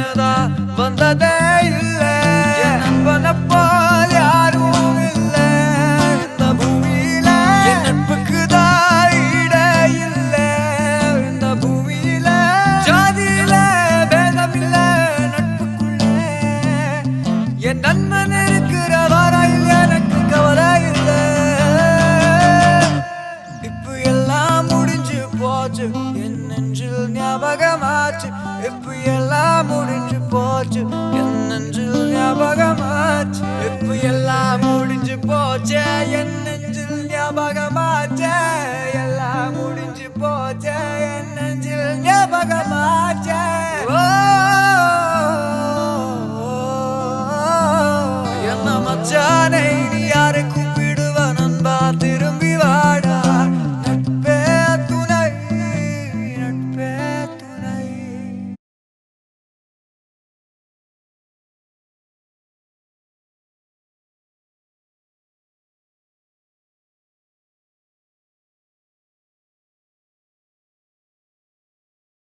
பிரச்சனைதா வந்ததே இல்ல நண்பனை போல் யாரும் இல்ல இந்த பூமியில என் நட்புக்குதான் ஈடே இல்ல இந்த பூமியில ஜாதியில பேதமில்ல நட்புக்குள்ள என் நண்பன் இருக்கிற வரையில் எனக்கு கவலை இல்ல இப்ப எல்லாம் முடிஞ்சு போச்சு என் நெஞ்சில் ஞாபகமாச்சு இப்ப எல்லாம் முடிஞ்சு போச்சு என் நெஞ்சில் ஞாபகமாச்சு இப்ப எல்லாம் முடிஞ்சு போச்சு என் நெஞ்சில் ஞாபகமாச்சு எல்லாம் முடிஞ்சு போச்சு என் நெஞ்சில் ஞாபகமாச்சு